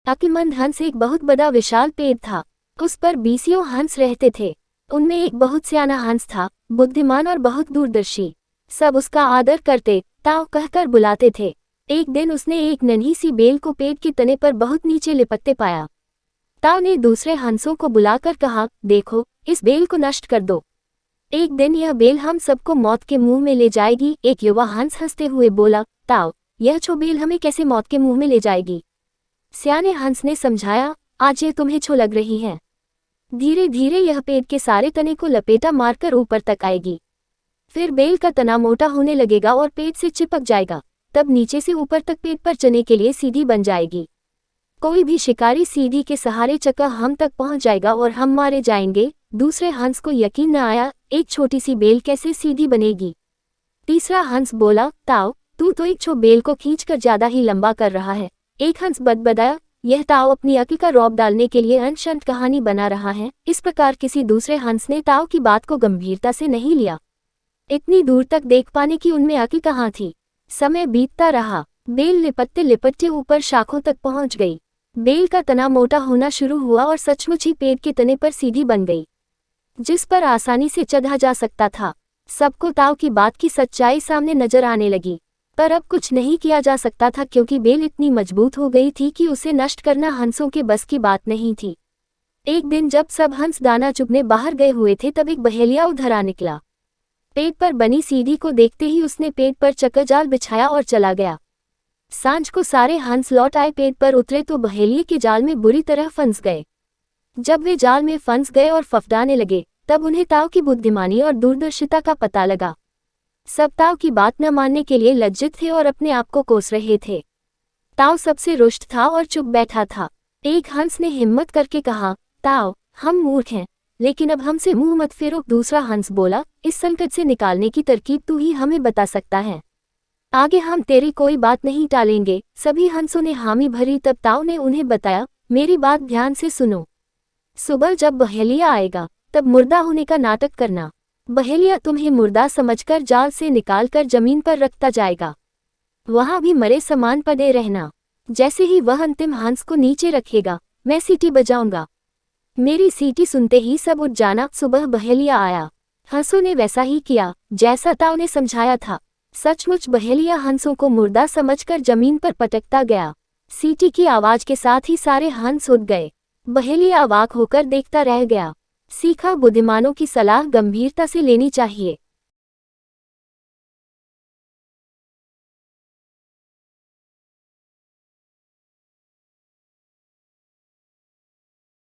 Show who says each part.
Speaker 1: अक्लमंद हंस एक बहुत बड़ा विशाल पेड़ था। उस पर बीसियों हंस रहते थे। उनमें एक बहुत सियाना हंस था, बुद्धिमान और बहुत दूरदर्शी। सब उसका आदर करते, ताऊ कहकर बुलाते थे। एक दिन उसने एक नन्ही सी बेल को पेड़ के तने पर बहुत नीचे लिपटते पाया। ताऊ ने दूसरे हंसों को बुलाकर कहा, देखो, इस बेल को नष्ट कर दो। एक दिन यह बेल हम सबको मौत के मुंह में ले जाएगी। एक युवा हंस हंसते हुए बोला, ताऊ, यह छो बेल हमें कैसे मौत के मुंह में ले जाएगी? सियाने हंस ने समझाया, आज ये तुम्हें छो लग रही है। धीरे धीरे यह पेड़ के सारे तने को लपेटा मारकर ऊपर तक आएगी। फिर बेल का तना मोटा होने लगेगा और पेड़ से चिपक जाएगा। तब नीचे से ऊपर तक पेड़ पर चने के लिए सीधी बन जाएगी। कोई भी शिकारी सीधी के सहारे चक्का हम तक पहुंच जाएगा और हम मारे जाएंगे। दूसरे हंस को यकीन न आया, एक छोटी सी बेल कैसे सीधी बनेगी? तीसरा हंस बोला, ताऊ, तू तो एक छो बेल को खींचकर ज्यादा ही लंबा कर रहा है। एक हंस बदबदाया, यह ताऊ अपनी अक्ल का रौब डालने के लिए अनशंत कहानी बना रहा है। इस प्रकार किसी दूसरे हंस ने ताऊ की बात को गंभीरता से नहीं लिया। इतनी दूर तक देख पाने की उनमें अक्ल कहाँ थी। समय बीतता रहा। बेल लिपटते लिपटते ऊपर शाखों तक पहुंच गई। बेल का तना मोटा होना शुरू हुआ और सचमुच ही पेड़ के तने पर सीधी बन गई, जिस पर आसानी से चढ़ा जा सकता था। सबको ताऊ की बात की सच्चाई सामने नजर आने लगी, पर अब कुछ नहीं किया जा सकता था क्योंकि बेल इतनी मजबूत हो गई थी कि उसे नष्ट करना हंसों के बस की बात नहीं थी। एक दिन जब सब हंस दाना चुगने बाहर गए हुए थे तब एक बहेलिया उधर आ निकला। पेड़ पर बनी सीढ़ी को देखते ही उसने पेड़ पर चक्कर बिछाया और चला गया। सांझ को सारे हंस लौट आए। पेड़ पर उतरे तो बहेलिये के जाल में बुरी तरह फंस गए। जब वे जाल में फंस गए और फफडाने लगे, तब उन्हें ताऊ की बुद्धिमानी और दूरदर्शिता का पता लगा। सब ताऊ की बात न मानने के लिए लज्जित थे और अपने आप को कोस रहे थे। ताऊ सबसे रुष्ट था और चुप बैठा था। एक हंस ने हिम्मत करके कहा, ताऊ, हम मूर्ख हैं, लेकिन अब हमसे मुंह मत फेरो। दूसरा हंस बोला, इस संकट से निकालने की तरकीब तू ही हमें बता सकता है। आगे हम तेरी कोई बात नहीं टालेंगे। सभी हंसों ने हामी भरी। तब ताऊ ने उन्हें बताया, मेरी बात ध्यान से सुनो। सुबह जब बहेलिया आएगा तब मुर्दा होने का नाटक करना। बहेलिया तुम्हें मुर्दा समझकर जाल से निकालकर जमीन पर रखता जाएगा। वहां भी मरे समान पड़े रहना। जैसे ही वह अंतिम हंस को नीचे रखेगा, मैं सीटी बजाऊंगा। मेरी सीटी सुनते ही सब उठ जाना। सुबह बहेलिया आया। हंसों ने वैसा ही किया जैसा ताऊ ने समझाया था। सचमुच बहेलिया हंसों को मुर्दा समझकर जमीन पर पटकता गया। सीटी की आवाज के साथ ही सारे हंस उठ गए। बहेलिया अवाक होकर देखता रह गया। सीखा, बुद्धिमानों की सलाह गंभीरता से लेनी चाहिए।